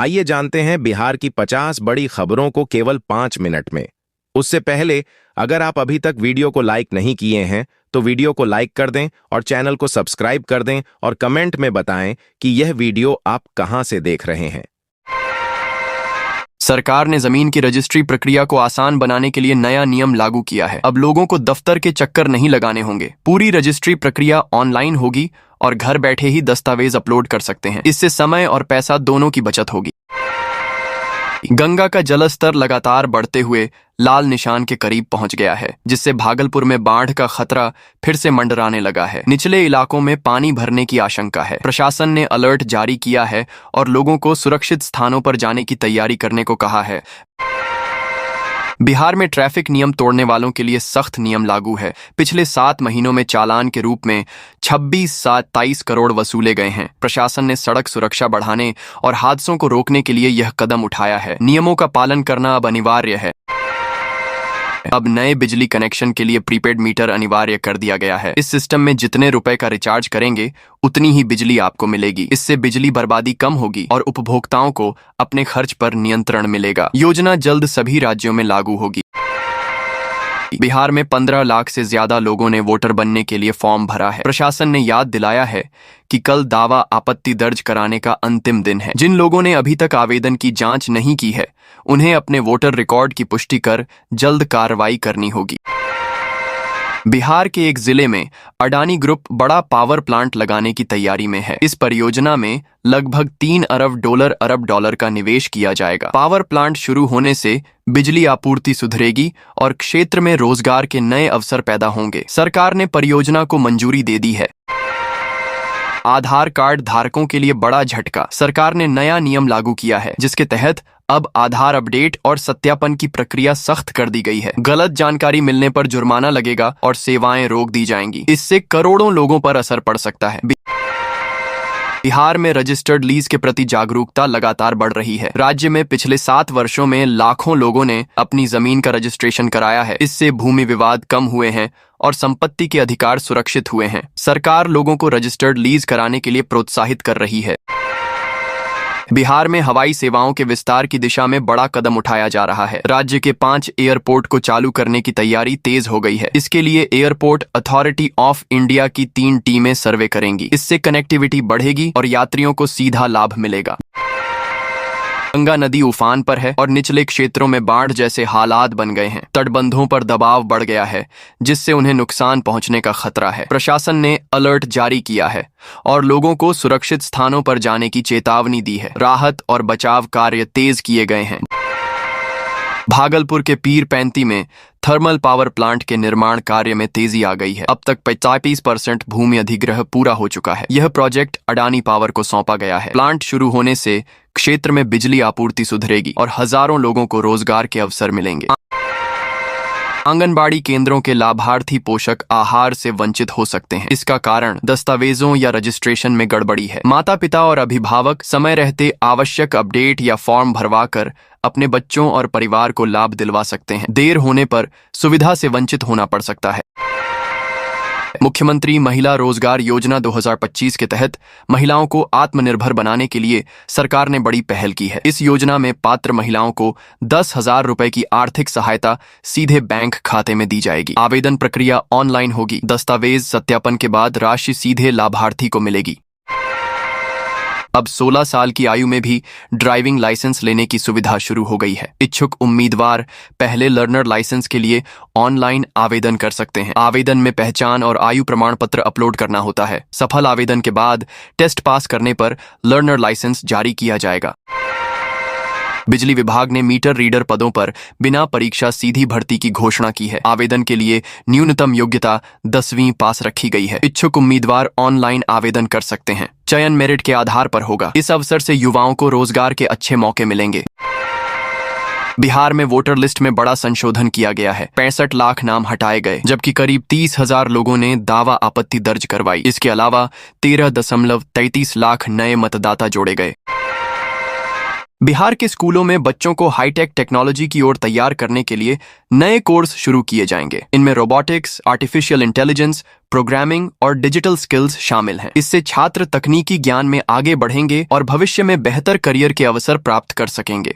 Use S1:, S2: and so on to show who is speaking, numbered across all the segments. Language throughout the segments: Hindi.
S1: आइए जानते हैं बिहार की 50 बड़ी खबरों को केवल 5 मिनट में। उससे पहले अगर आप अभी तक वीडियो को लाइक नहीं किए हैं तो वीडियो को लाइक कर दें और चैनल को सब्सक्राइब कर दें और कमेंट में बताएं कि यह वीडियो आप कहां से देख रहे हैं।
S2: सरकार ने जमीन की रजिस्ट्री प्रक्रिया को आसान बनाने के लिए नया नियम लागू किया है। अब लोगों को दफ्तर के चक्कर नहीं लगाने होंगे। पूरी रजिस्ट्री प्रक्रिया ऑनलाइन होगी और घर बैठे ही दस्तावेज अपलोड कर सकते हैं। इससे समय और पैसा दोनों की बचत होगी। गंगा का जलस्तर लगातार बढ़ते हुए लाल निशान के करीब पहुंच गया है, जिससे भागलपुर में बाढ़ का खतरा फिर से मंडराने लगा है। निचले इलाकों में पानी भरने की आशंका है। प्रशासन ने अलर्ट जारी किया है और लोगों को सुरक्षित स्थानों पर जाने की तैयारी करने को कहा है। बिहार में ट्रैफिक नियम तोड़ने वालों के लिए सख्त नियम लागू है। पिछले 7 महीनों में चालान के रूप में 26-27 करोड़ वसूले गए हैं। प्रशासन ने सड़क सुरक्षा बढ़ाने और हादसों को रोकने के लिए यह कदम उठाया है। नियमों का पालन करना अब अनिवार्य है। अब नए बिजली कनेक्शन के लिए प्रीपेड मीटर अनिवार्य कर दिया गया है। इस सिस्टम में जितने रुपए का रिचार्ज करेंगे उतनी ही बिजली आपको मिलेगी। इससे बिजली बर्बादी कम होगी और उपभोक्ताओं को अपने खर्च पर नियंत्रण मिलेगा। योजना जल्द सभी राज्यों में लागू होगी। बिहार में 15 लाख से ज्यादा लोगों ने वोटर बनने के लिए फॉर्म भरा है। प्रशासन ने याद दिलाया है कि कल दावा आपत्ति दर्ज कराने का अंतिम दिन है। जिन लोगों ने अभी तक आवेदन की जांच नहीं की है, उन्हें अपने वोटर रिकॉर्ड की पुष्टि कर जल्द कार्रवाई करनी होगी। बिहार के एक जिले में अडानी ग्रुप बड़ा पावर प्लांट लगाने की तैयारी में है। इस परियोजना में लगभग 3 अरब डॉलर का निवेश किया जाएगा। पावर प्लांट शुरू होने से बिजली आपूर्ति सुधरेगी और क्षेत्र में रोजगार के नए अवसर पैदा होंगे। सरकार ने परियोजना को मंजूरी दे दी है। आधार कार्ड धारकों के लिए बड़ा झटका। सरकार ने नया नियम लागू किया है, जिसके तहत अब आधार अपडेट और सत्यापन की प्रक्रिया सख्त कर दी गई है। गलत जानकारी मिलने पर जुर्माना लगेगा और सेवाएं रोक दी जाएंगी। इससे करोड़ों लोगों पर असर पड़ सकता है। बिहार में रजिस्टर्ड लीज के प्रति जागरूकता लगातार बढ़ रही है। राज्य में पिछले 7 वर्षों में लाखों लोगों ने अपनी जमीन का रजिस्ट्रेशन कराया है। इससे भूमि विवाद कम हुए हैं और संपत्ति के अधिकार सुरक्षित हुए हैं। सरकार लोगों को रजिस्टर्ड लीज कराने के लिए प्रोत्साहित कर रही है। बिहार में हवाई सेवाओं के विस्तार की दिशा में बड़ा कदम उठाया जा रहा है। राज्य के 5 एयरपोर्ट को चालू करने की तैयारी तेज हो गई है। इसके लिए एयरपोर्ट अथॉरिटी ऑफ इंडिया की 3 टीमें सर्वे करेंगी। इससे कनेक्टिविटी बढ़ेगी और यात्रियों को सीधा लाभ मिलेगा। गंगा नदी उफान पर है और निचले क्षेत्रों में बाढ़ जैसे हालात बन गए हैं। तटबंधों पर दबाव बढ़ गया है, जिससे उन्हें नुकसान पहुंचने का खतरा है। प्रशासन ने अलर्ट जारी किया है और लोगों को सुरक्षित स्थानों पर जाने की चेतावनी दी है। राहत और बचाव कार्य तेज किए गए हैं। भागलपुर के पीरपैंती में थर्मल पावर प्लांट के निर्माण कार्य में तेजी आ गई है। अब तक 35% भूमि अधिग्रहण पूरा हो चुका है। यह प्रोजेक्ट अडानी पावर को सौंपा गया है। प्लांट शुरू होने से क्षेत्र में बिजली आपूर्ति सुधरेगी और हजारों लोगों को रोजगार के अवसर मिलेंगे। आंगनबाड़ी केंद्रों के लाभार्थी पोषक आहार से वंचित हो सकते हैं। इसका कारण दस्तावेजों या रजिस्ट्रेशन में गड़बड़ी है। माता पिता और अभिभावक समय रहते आवश्यक अपडेट या फॉर्म भरवाकर अपने बच्चों और परिवार को लाभ दिलवा सकते हैं। देर होने पर सुविधा से वंचित होना पड़ सकता है। मुख्यमंत्री महिला रोजगार योजना 2025 के तहत महिलाओं को आत्मनिर्भर बनाने के लिए सरकार ने बड़ी पहल की है। इस योजना में पात्र महिलाओं को 10,000 रुपए की आर्थिक सहायता सीधे बैंक खाते में दी जाएगी। आवेदन प्रक्रिया ऑनलाइन होगी। दस्तावेज सत्यापन के बाद राशि सीधे लाभार्थी को मिलेगी। अब 16 साल की आयु में भी ड्राइविंग लाइसेंस लेने की सुविधा शुरू हो गई है। इच्छुक उम्मीदवार पहले लर्नर लाइसेंस के लिए ऑनलाइन आवेदन कर सकते हैं। आवेदन में पहचान और आयु प्रमाण पत्र अपलोड करना होता है। सफल आवेदन के बाद टेस्ट पास करने पर लर्नर लाइसेंस जारी किया जाएगा। बिजली विभाग ने मीटर रीडर पदों पर बिना परीक्षा सीधी भर्ती की घोषणा की है। आवेदन के लिए न्यूनतम योग्यता 10वीं पास रखी गई है। इच्छुक उम्मीदवार ऑनलाइन आवेदन कर सकते हैं। चयन मेरिट के आधार पर होगा। इस अवसर से युवाओं को रोजगार के अच्छे मौके मिलेंगे। बिहार में वोटर लिस्ट में बड़ा संशोधन किया गया है। 65 लाख नाम हटाए गए, जबकि करीब 30,000 लोगों ने दावा आपत्ति दर्ज करवाई। इसके अलावा 13.33 लाख नए मतदाता जोड़े गए। बिहार के स्कूलों में बच्चों को हाईटेक टेक्नोलॉजी की ओर तैयार करने के लिए नए कोर्स शुरू किए जाएंगे। इनमें रोबोटिक्स, आर्टिफिशियल इंटेलिजेंस, प्रोग्रामिंग और डिजिटल स्किल्स शामिल हैं। इससे छात्र तकनीकी ज्ञान में आगे बढ़ेंगे और भविष्य में बेहतर करियर के अवसर प्राप्त कर सकेंगे।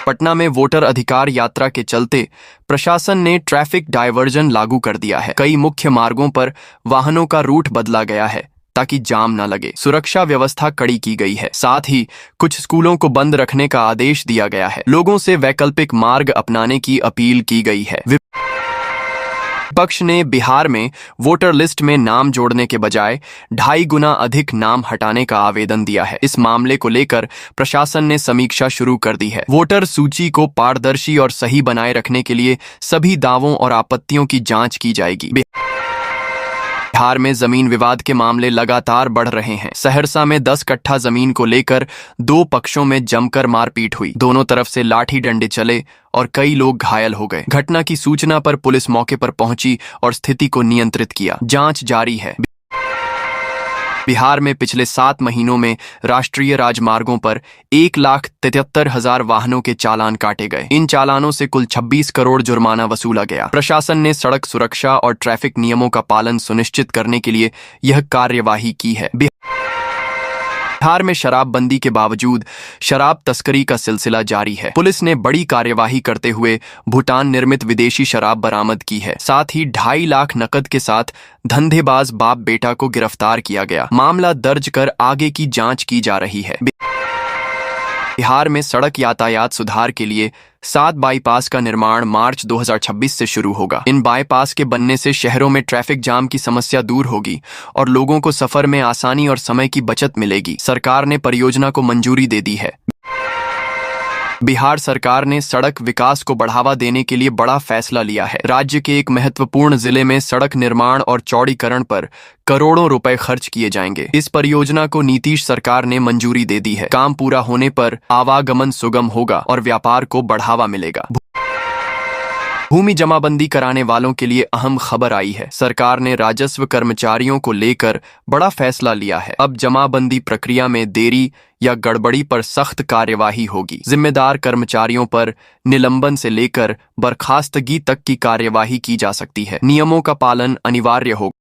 S2: पटना में वोटर अधिकार यात्रा के चलते प्रशासन ने ट्रैफिक डायवर्जन लागू कर दिया है। कई मुख्य मार्गों पर वाहनों का रूट बदला गया है ताकि जाम न लगे। सुरक्षा व्यवस्था कड़ी की गई है। साथ ही कुछ स्कूलों को बंद रखने का आदेश दिया गया है। लोगों से वैकल्पिक मार्ग अपनाने की अपील की गई है। विपक्ष ने बिहार में वोटर लिस्ट में नाम जोड़ने के बजाय 2.5 गुना अधिक नाम हटाने का आवेदन दिया है। इस मामले को लेकर प्रशासन ने समीक्षा शुरू कर दी है। वोटर सूची को पारदर्शी और सही बनाए रखने के लिए सभी दावों और आपत्तियों की जांच की जाएगी। बिहार में जमीन विवाद के मामले लगातार बढ़ रहे हैं। सहरसा में 10 कट्ठा जमीन को लेकर 2 पक्षों में जमकर मारपीट हुई। दोनों तरफ से लाठी डंडे चले और कई लोग घायल हो गए। घटना की सूचना पर पुलिस मौके पर पहुंची और स्थिति को नियंत्रित किया। जांच जारी है। बिहार में पिछले 7 महीनों में राष्ट्रीय राजमार्गों पर 1,73,000 वाहनों के चालान काटे गए। इन चालानों से कुल 26 करोड़ जुर्माना वसूला गया। प्रशासन ने सड़क सुरक्षा और ट्रैफिक नियमों का पालन सुनिश्चित करने के लिए यह कार्यवाही की है। बिहार में शराबबंदी के बावजूद शराब तस्करी का सिलसिला जारी है। पुलिस ने बड़ी कार्यवाही करते हुए भूटान निर्मित विदेशी शराब बरामद की है। साथ ही 2.5 लाख नकद के साथ धंधेबाज बाप बेटा को गिरफ्तार किया गया। मामला दर्ज कर आगे की जांच की जा रही है। बिहार में सड़क यातायात सुधार के लिए 7 बाईपास का निर्माण मार्च 2026 से शुरू होगा। इन बाईपास के बनने से शहरों में ट्रैफिक जाम की समस्या दूर होगी और लोगों को सफर में आसानी और समय की बचत मिलेगी। सरकार ने परियोजना को मंजूरी दे दी है। बिहार सरकार ने सड़क विकास को बढ़ावा देने के लिए बड़ा फैसला लिया है। राज्य के एक महत्वपूर्ण जिले में सड़क निर्माण और चौड़ीकरण पर करोड़ों रुपए खर्च किए जाएंगे। इस परियोजना को नीतीश सरकार ने मंजूरी दे दी है। काम पूरा होने पर आवागमन सुगम होगा और व्यापार को बढ़ावा मिलेगा। भूमि जमाबंदी कराने वालों के लिए अहम खबर आई है। सरकार ने राजस्व कर्मचारियों को लेकर बड़ा फैसला लिया है। अब जमाबंदी प्रक्रिया में देरी या गड़बड़ी पर सख्त कार्यवाही होगी। जिम्मेदार कर्मचारियों पर निलंबन से लेकर बर्खास्तगी तक की कार्यवाही की जा सकती है। नियमों का पालन अनिवार्य होगा।